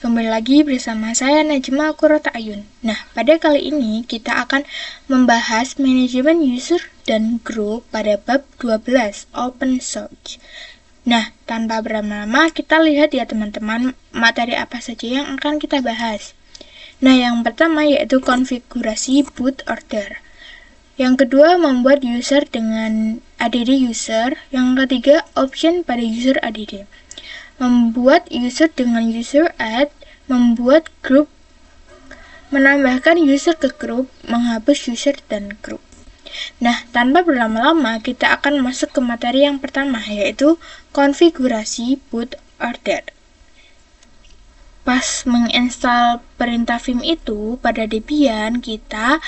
Kembali lagi bersama saya Najma Qurrata Ayun. Nah, pada kali ini kita akan membahas manajemen user dan group pada bab 12 Open Source. Nah, tanpa berlama-lama kita lihat ya teman-teman materi apa saja yang akan kita bahas. Nah, yang pertama yaitu konfigurasi boot order. Yang kedua, membuat user dengan add user. Yang ketiga, option pada user add. Membuat user dengan user add, membuat grup, menambahkan user ke grup, menghapus user dan grup. Nah, tanpa berlama-lama kita akan masuk ke materi yang pertama, yaitu konfigurasi boot order. Pas menginstal perintah vim itu pada Debian, kita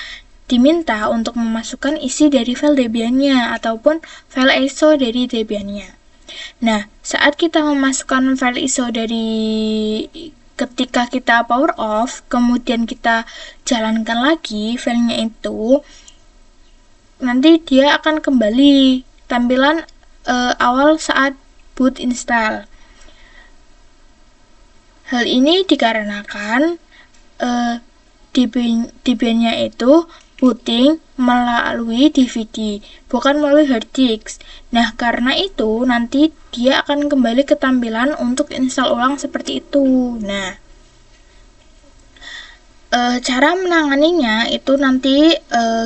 diminta untuk memasukkan isi dari file Debian-nya ataupun file ISO dari Debian-nya. Nah, saat kita memasukkan file ISO dari ketika kita power off, kemudian kita jalankan lagi filenya itu, nanti dia akan kembali tampilan awal saat boot install. Hal ini dikarenakan Debian-nya itu booting melalui DVD, bukan melalui hard disk. Nah, karena itu nanti dia akan kembali ke tampilan untuk install ulang seperti itu. Nah, cara menanganinya itu nanti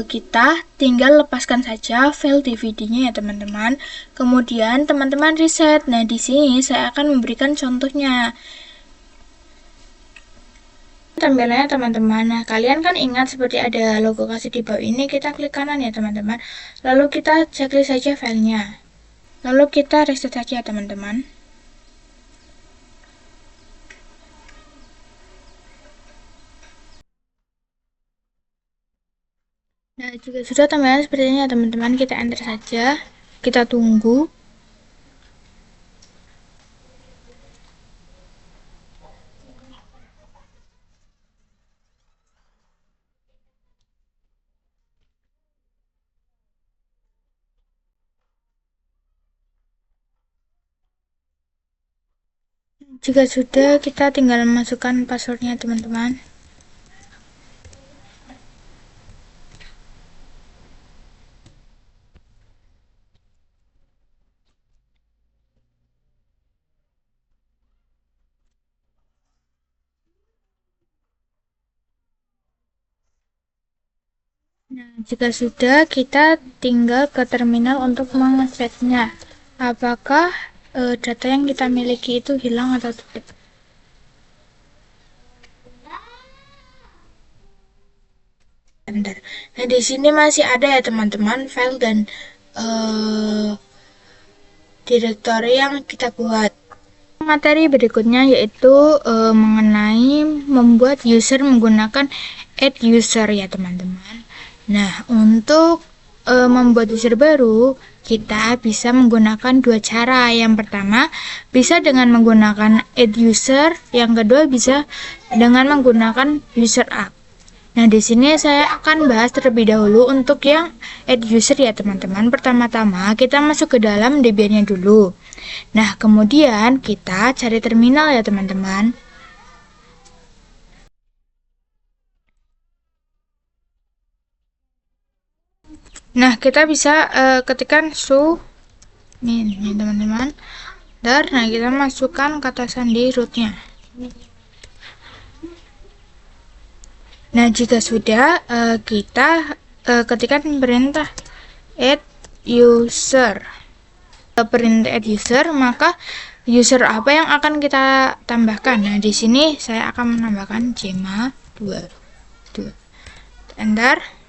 kita tinggal lepaskan saja file DVD-nya ya teman-teman. Kemudian teman-teman reset. Nah, di sini saya akan memberikan contohnya. Tampilannya teman-teman. Nah, kalian kan ingat seperti ada logo kasih di bawah ini, kita klik kanan ya teman-teman. Lalu kita checklist saja filenya. Lalu kita reset saja teman-teman. Nah, jika sudah tampilan seperti ini ya teman-teman, kita enter saja. Kita tunggu. Jika sudah, kita tinggal masukkan passwordnya teman-teman. Nah, jika sudah, kita tinggal ke terminal untuk mengeceknya. Apakah data yang kita miliki itu hilang atau tidak. Nah, di sini masih ada ya teman-teman file dan direktori yang kita buat. Materi berikutnya yaitu mengenai membuat user menggunakan add user ya teman-teman. Nah, untuk membuat user baru, kita bisa menggunakan dua cara. Yang pertama, bisa dengan menggunakan add user, yang kedua bisa dengan menggunakan user app. Nah, di sini saya akan bahas terlebih dahulu untuk yang add user ya teman-teman. Pertama-tama kita masuk ke dalam Debian-nya dulu. Nah, kemudian kita cari terminal ya teman-teman. Nah, kita bisa ketikkan su ini teman-teman. Nah, kita masukkan kata sandi rootnya. Nah, jika sudah, kita ketikkan perintah add user. Perintah add user, maka user apa yang akan kita tambahkan? Nah, di sini saya akan menambahkan Jema 2. Enter.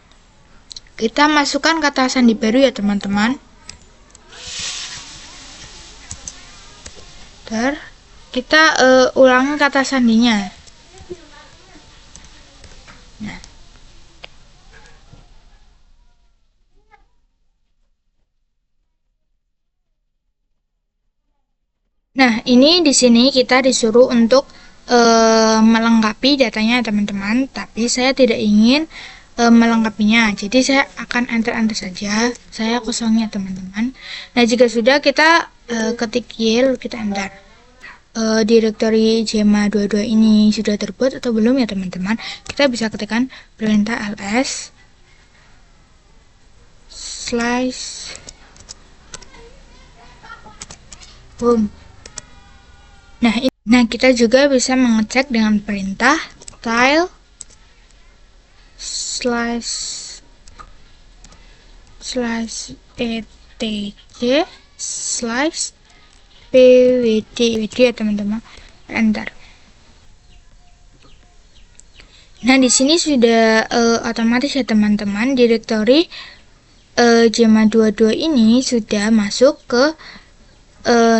Kita masukkan kata sandi baru ya teman-teman. Kita ulangi kata sandinya. Nah, ini di sini kita disuruh untuk melengkapi datanya teman-teman, tapi saya tidak ingin melengkapinya, jadi saya akan enter saja, saya kosongnya teman-teman. Nah, jika sudah kita ketik Y, lalu kita enter. Directory Gemma 22 ini sudah terbuat atau belum ya teman-teman, kita bisa ketikkan perintah ls slice home. Nah, kita juga bisa mengecek dengan perintah tile slice etc slice pwd ya teman-teman, enter. Nah, di sini sudah otomatis ya teman-teman, directory Gemma 22 ini sudah masuk ke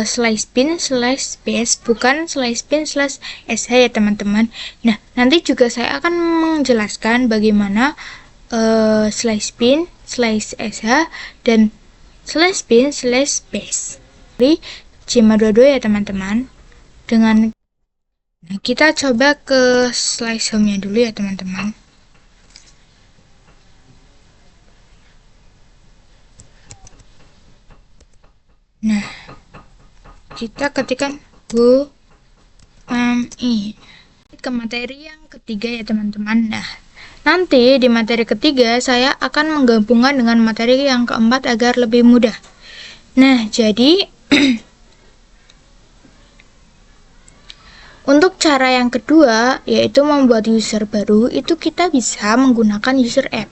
slice bin slash base, bukan slice bin slash sh ya teman-teman. Nah, nanti juga saya akan menjelaskan bagaimana slice bin slash sh dan slash bin slash base dari Gemma 22 ya teman-teman. Nah, kita coba ke slice home-nya dulu ya teman-teman. Nah, kita ketikkan ke materi yang ketiga ya teman-teman. Nah, nanti di materi ketiga saya akan menggabungkan dengan materi yang keempat agar lebih mudah. Nah, jadi untuk cara yang kedua, yaitu membuat user baru, itu kita bisa menggunakan user add.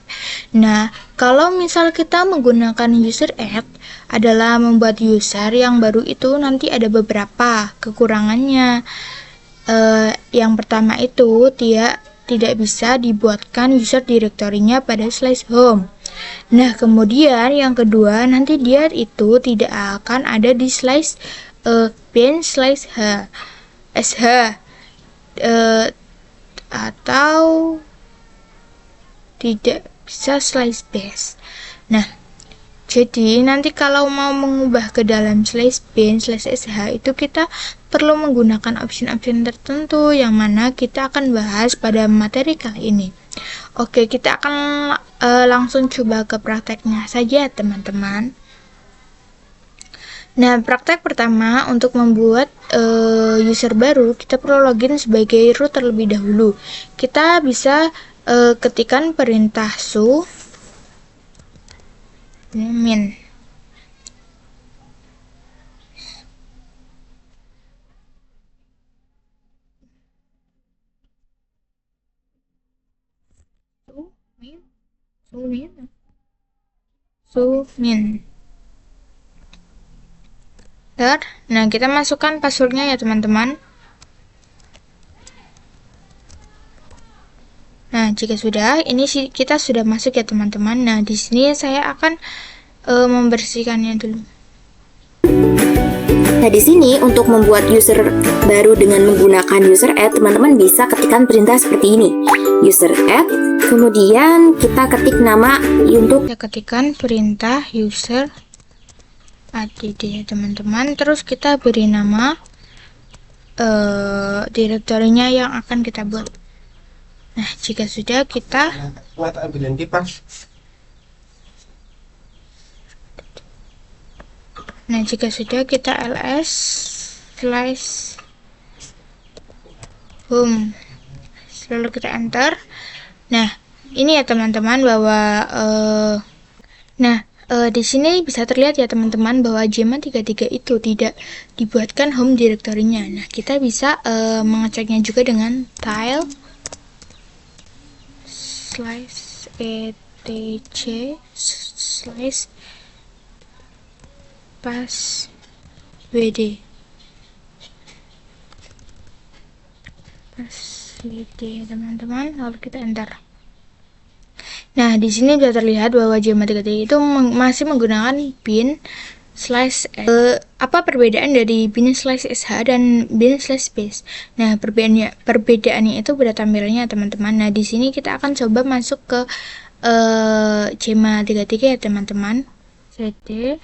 Nah, kalau misal kita menggunakan user add adalah membuat user yang baru itu nanti ada beberapa kekurangannya. Yang pertama itu dia tidak bisa dibuatkan user directory-nya pada slice home. Nah, kemudian yang kedua nanti dia itu tidak akan ada di slice bin slice sh atau tidak bisa slice base. Nah, jadi nanti kalau mau mengubah ke dalam slice bin slash sh itu kita perlu menggunakan option-option tertentu yang mana kita akan bahas pada materi kali ini. Oke, kita akan langsung coba ke prakteknya saja teman-teman. Nah, praktek pertama untuk membuat user baru, kita perlu login sebagai root terlebih dahulu. Kita bisa ketikkan perintah su min min. Nah, kita masukkan passwordnya ya teman-teman. Nah, jika sudah, ini kita sudah masuk ya teman-teman. Nah, di sini saya akan membersihkannya dulu. Nah, di sini untuk membuat user baru dengan menggunakan user add, teman-teman bisa ketikkan perintah seperti ini. User add, kemudian kita ketik nama untuk kita ketikkan perintah user add ya teman-teman. Terus kita beri nama direktorinya yang akan kita buat. Nah, jika sudah kita kita ls slice home, lalu kita enter. Nah, ini ya teman-teman bahwa di sini bisa terlihat ya teman-teman bahwa Gemma 33 itu tidak dibuatkan home directory-nya. Nah, kita bisa mengeceknya juga dengan tile slice etc slice pas wd teman-teman, lalu kita enter. Nah, di sini sudah terlihat bahwa Gemma 33 itu masih menggunakan bin slash apa perbedaan dari bin slash sh dan bin slash base. Nah, perbedaannya itu pada tampilannya teman-teman. Nah, di sini kita akan coba masuk ke Gemma 33 ya teman-teman. cd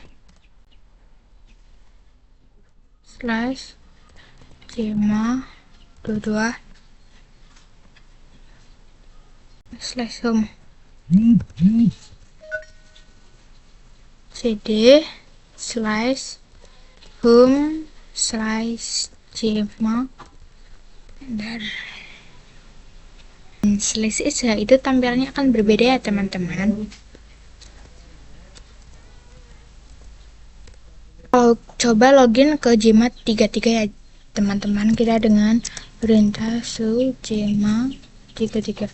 slash Jema 22 slash home cd slash home slash jema dan slash saja itu tampilannya akan berbeda ya teman-teman. Coba login ke Gmail 33 ya teman-teman, kita dengan perintah su Gmail 33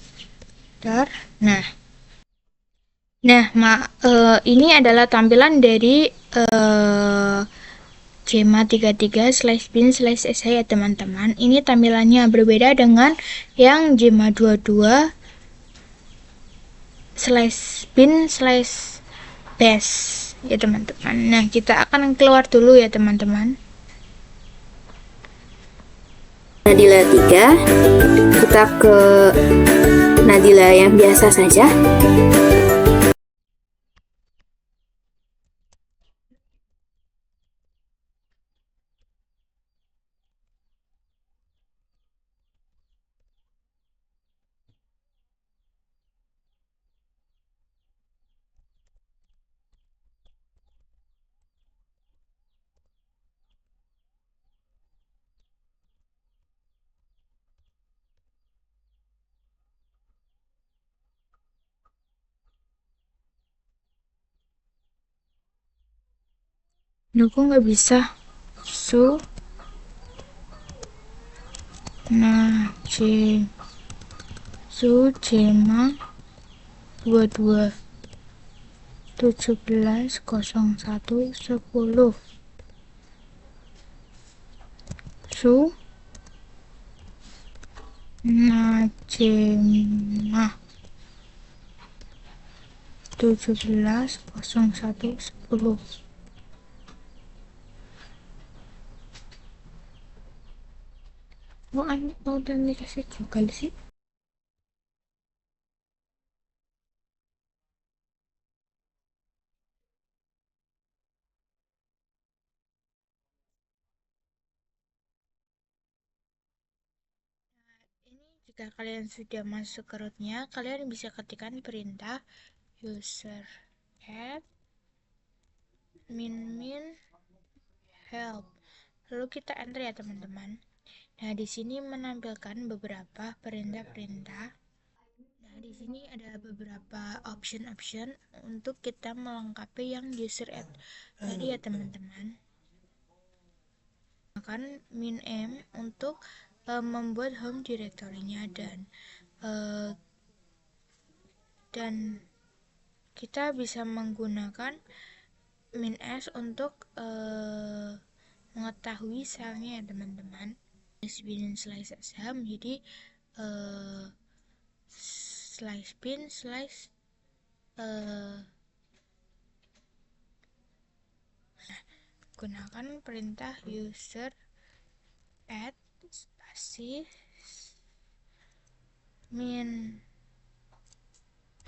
dar. Ini adalah tampilan dari Gmail 33 slash bin slash sh ya teman-teman. Ini tampilannya berbeda dengan yang Gmail 22 slash bin slash base ya teman-teman. Nah, kita akan keluar dulu ya teman-teman. Nadila 3, kita ke Nadila yang biasa saja. Duh, nggak bisa. Su Gmail 22 17 01 10 Su Gmail 17 01 10. Autentikasi Google sih. Ini jika kalian sudah masuk ke rootnya, kalian bisa ketikkan perintah user add min help. Lalu kita enter ya teman-teman. Nah, di sini menampilkan beberapa perintah-perintah. Nah, di sini ada beberapa option untuk kita melengkapi yang user add tadi ya teman-teman. Akan min-m untuk membuat home directory-nya dan kita bisa menggunakan min-s untuk mengetahui selnya ya teman-teman. Bin slash sh menjadi slash bin slash gunakan perintah user add spasi min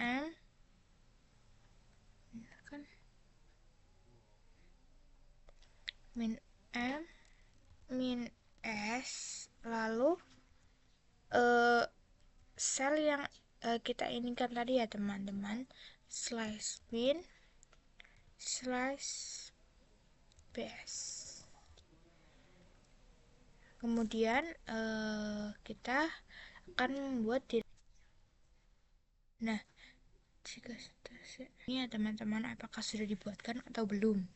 m min m min s lalu sel yang kita inginkan tadi ya teman-teman, slash bin slash bs. Kemudian kita akan membuat jika ini ya teman-teman, apakah sudah dibuatkan atau belum?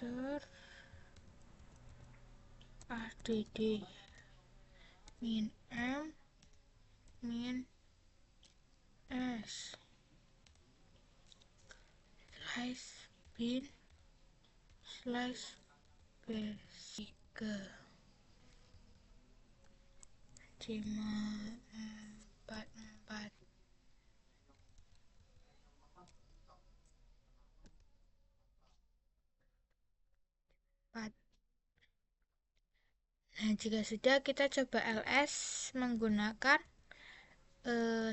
user add min m min s slash bin slash basic cuma 44. Nah, jika sudah, kita coba ls menggunakan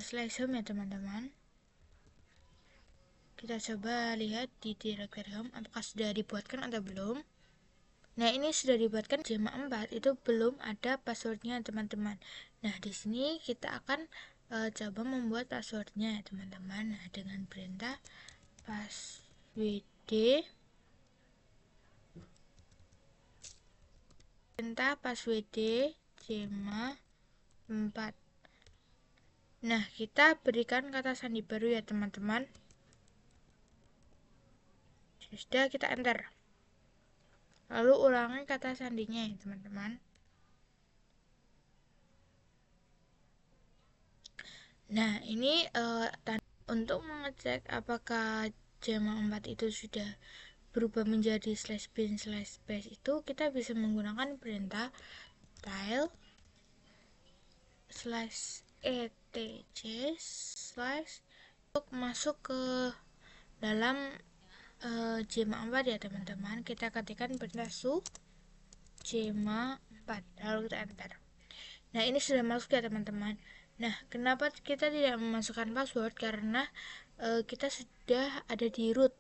slash home ya teman-teman. Kita coba lihat di directory home apakah sudah dibuatkan atau belum. Nah, ini sudah dibuatkan Jema 4, itu belum ada passwordnya teman-teman. Nah, di sini kita akan coba membuat passwordnya teman-teman. Nah, dengan perintah passwd Jema 4. Nah, kita berikan kata sandi baru ya teman-teman. Sudah, kita enter. Lalu ulangi kata sandinya ya teman-teman. Nah, ini untuk mengecek apakah Jema 4 itu sudah berubah menjadi slash bin slash base, itu kita bisa menggunakan perintah tile slash etc slash untuk masuk ke dalam Jema 4 ya teman-teman. Kita ketikkan perintah su Jema 4 lalu kita enter. Nah, ini sudah masuk ya teman-teman. Nah, kenapa kita tidak memasukkan password? Karena kita sudah ada di root,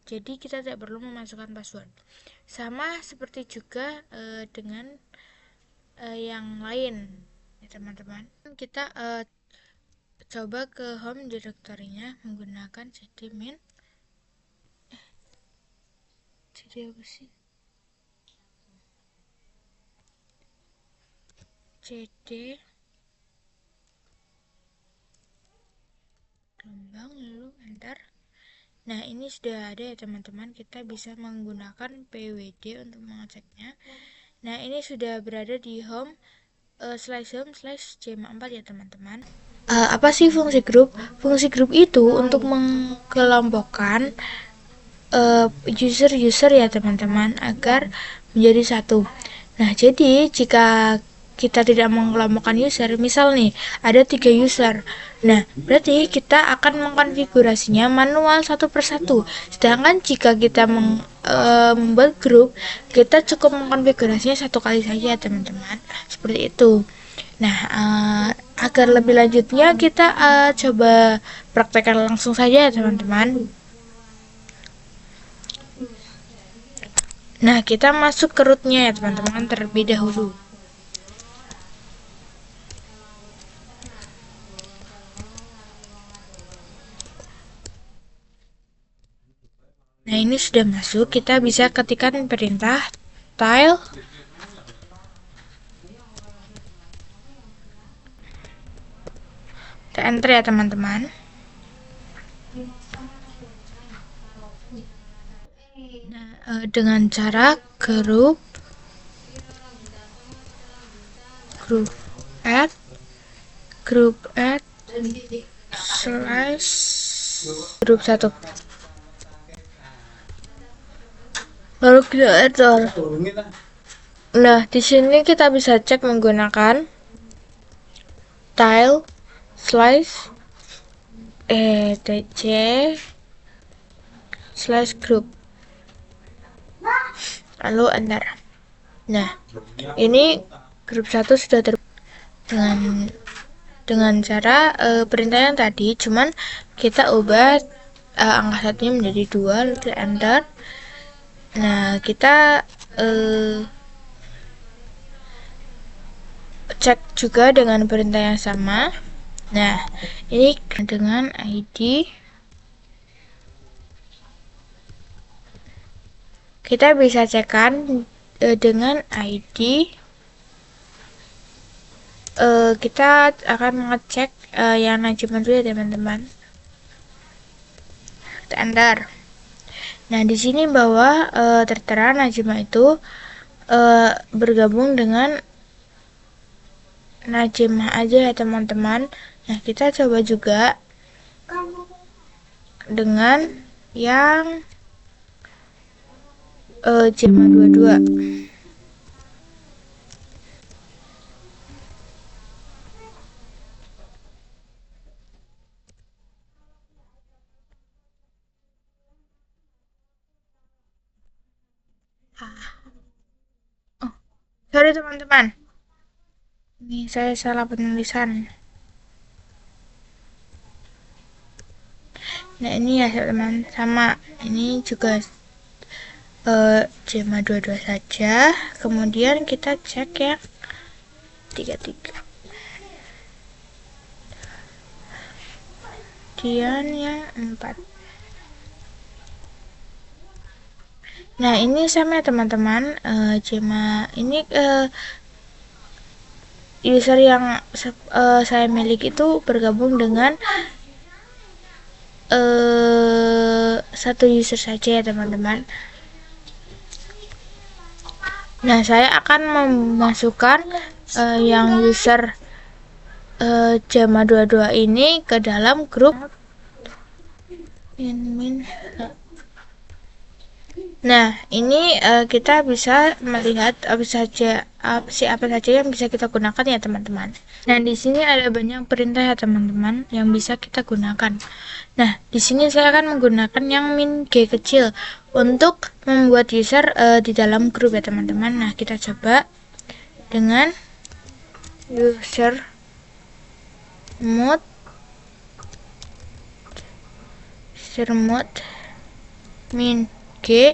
jadi kita tidak perlu memasukkan password. Sama seperti juga dengan yang lain ya teman-teman. Kita coba ke home directory-nya menggunakan cd min cd apa sih? cd gelombang lalu enter. Nah, ini sudah ada ya teman-teman. Kita bisa menggunakan pwd untuk mengeceknya. Nah, ini sudah berada di home slash home slash Jema 4 ya teman-teman. Apa sih fungsi grup? Fungsi grup itu untuk mengkelompokkan user-user ya teman-teman agar menjadi satu. Nah, jadi jika kita tidak mengelompokkan user, misal nih ada 3 user, nah berarti kita akan mengkonfigurasinya manual satu persatu. Sedangkan jika kita membuat grup, kita cukup mengkonfigurasinya satu kali saja teman-teman, seperti itu. Nah, agar lebih lanjutnya kita coba praktekkan langsung saja teman-teman. Nah, kita masuk ke rootnya ya teman-teman terlebih dahulu. Nah, ini sudah masuk. Kita bisa ketikkan perintah tile kita enter ya teman-teman. Nah, dengan cara group add slash group 1 lalu kita enter. Nah, di sini kita bisa cek menggunakan tile slash etc slash group lalu enter. Nah, ini grup 1 sudah dengan cara perintah yang tadi, cuman kita ubah angka satunya menjadi 2 lalu kita enter. Nah, kita cek juga dengan perintah yang sama. Nah, ini dengan ID kita bisa cekkan dengan ID kita akan mengecek yang Najma dulu ya teman-teman. Kita enter. Nah, di sini bawah tertera Najma itu bergabung dengan Najma aja ya teman-teman. Nah, kita coba juga dengan yang Jema 22. Oh, sorry teman-teman. Ini saya salah penulisan. Nah, ini ya teman-teman, sama ini juga Jema 22 saja. Kemudian kita cek ya 33. Kemudian yang 4. Nah, ini sama ya teman-teman, Jema ini user yang saya miliki itu bergabung dengan satu user saja ya teman-teman. Nah, saya akan memasukkan yang user Jema 22 ini ke dalam grup min. Nah, ini kita bisa melihat apa saja yang bisa kita gunakan ya teman-teman. Nah, di sini ada banyak perintah ya teman-teman yang bisa kita gunakan. Nah, di sini saya akan menggunakan yang min g kecil untuk membuat user di dalam grup ya teman-teman. Nah, kita coba dengan user mode min g,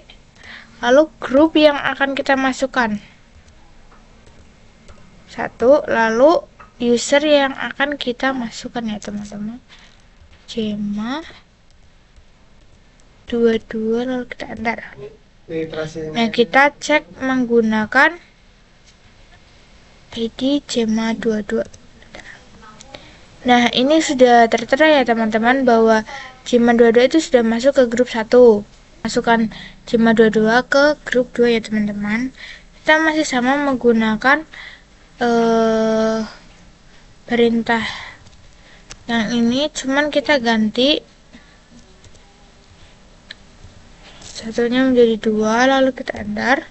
lalu grup yang akan kita masukkan 1, lalu user yang akan kita masukkan ya teman-teman, Jema 22, lalu kita enter. Nah, kita cek menggunakan ID Jema 22. Nah, ini sudah tertera ya teman-teman bahwa Jema 22 itu sudah masuk ke grup 1. Masukkan Jema 22 ke grup 2 ya teman-teman. Kita masih sama menggunakan perintah yang ini, cuman kita ganti satunya menjadi 2, lalu kita enter,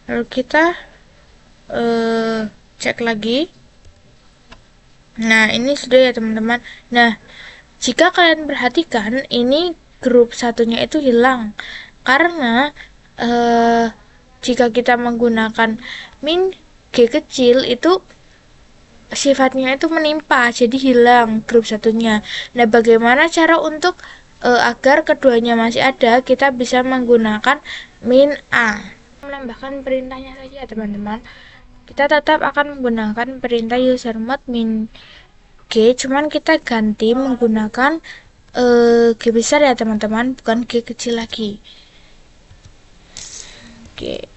lalu kita cek lagi. Nah, ini sudah ya teman-teman. Nah, jika kalian perhatikan, ini grup satunya itu hilang karena jika kita menggunakan min g kecil itu sifatnya itu menimpa, jadi hilang grup satunya. Nah, bagaimana cara untuk agar keduanya masih ada? Kita bisa menggunakan min a. Menambahkan perintahnya saja teman-teman. Kita tetap akan menggunakan perintah user mode min g, cuman kita ganti menggunakan g besar ya teman-teman, bukan g kecil lagi. Oke.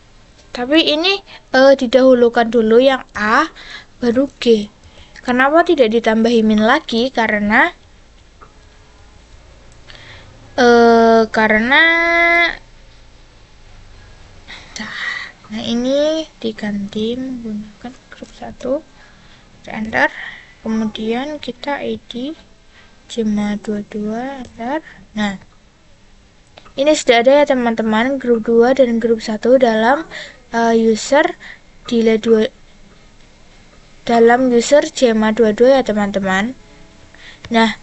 Tapi ini didahulukan dulu yang a baru g. Kenapa tidak ditambahi min lagi? Karena nah, ini diganti menggunakan grup 1, enter, kemudian kita ID Jema 22, enter. Nah, ini sudah ada ya teman-teman grup 2 dan grup 1 dalam user dalam user Jema 22 ya teman-teman. Nah,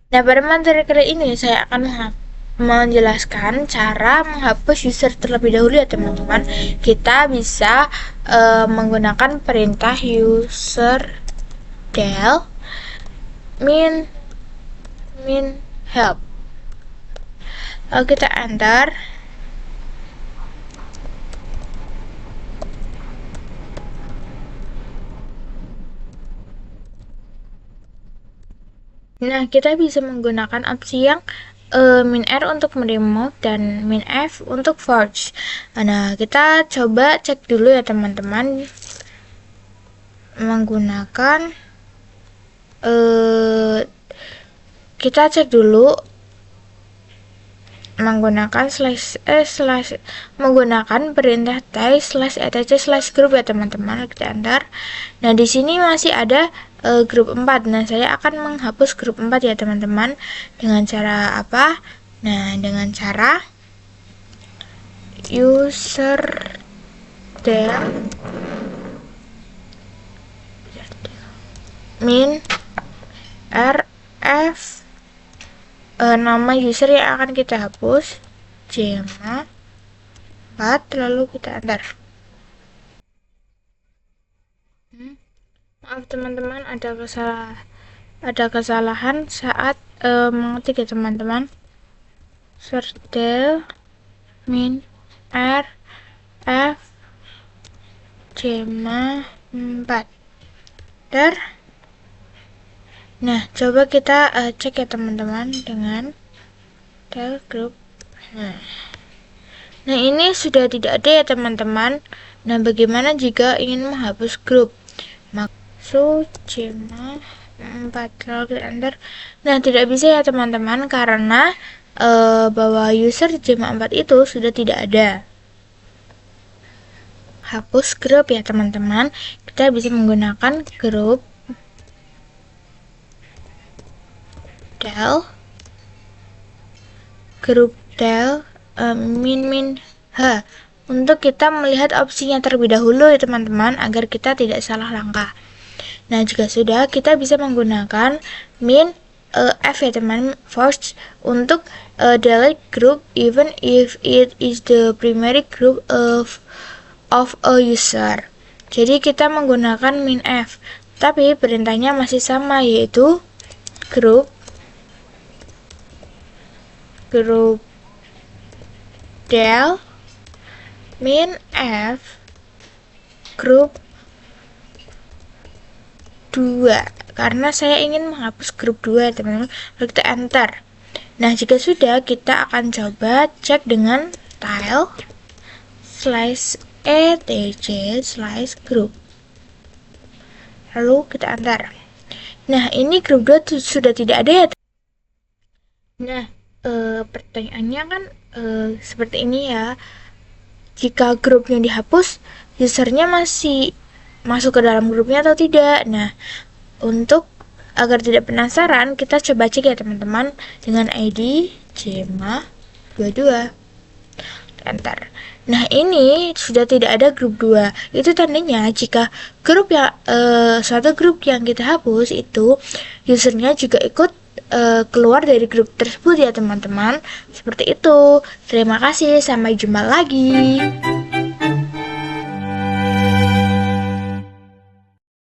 pada materi kali ini saya akan menjelaskan cara menghapus user terlebih dahulu ya teman-teman. Kita bisa menggunakan perintah user del min help, lalu kita enter. Nah, kita bisa menggunakan opsi yang min R untuk meremove dan min F untuk forge. Nah, kita coba cek dulu ya teman-teman menggunakan kita cek dulu menggunakan menggunakan perintah /etc/group ya teman-teman. Kita enter. Nah, di sini masih ada grup 4. Nah, saya akan menghapus grup 4 ya teman-teman. Dengan cara apa? Nah, dengan cara user del min rf nama user yang akan kita hapus Jema 4, lalu kita enter. Maaf teman-teman, ada kesalahan saat mengetik ya teman-teman. Serdel min r f Jema 4 enter. Nah, coba kita cek ya teman-teman dengan del group. Nah, ini sudah tidak ada ya teman-teman. Nah, bagaimana jika ingin menghapus grup? Maksud Jema 4 lalu kita enter. Nah, tidak bisa ya teman-teman karena bahwa user Jema 4 itu sudah tidak ada. Hapus grup ya teman-teman. Kita bisa menggunakan grup del min h untuk kita melihat opsinya terlebih dahulu ya teman-teman, agar kita tidak salah langkah. Nah, jika sudah, kita bisa menggunakan min f ya teman, first untuk delete group even if it is the primary group of a user. Jadi kita menggunakan min f, tapi perintahnya masih sama, yaitu group del min f grup 2, karena saya ingin menghapus grup 2 teman-teman. Lalu kita enter. Nah, jika sudah, kita akan coba cek dengan tile/etc/group, lalu kita enter. Nah, ini grup 2 sudah tidak ada ya. Nah, pertanyaannya kan seperti ini ya. Jika grupnya dihapus, usernya masih masuk ke dalam grupnya atau tidak? Nah, untuk agar tidak penasaran, kita coba cek ya teman-teman dengan ID Jema 22. Enter. Nah, ini sudah tidak ada grup 2. Itu tandanya jika grup yang suatu grup yang kita hapus itu usernya juga ikut keluar dari grup tersebut ya teman-teman. Seperti itu. Terima kasih, sampai jumpa lagi.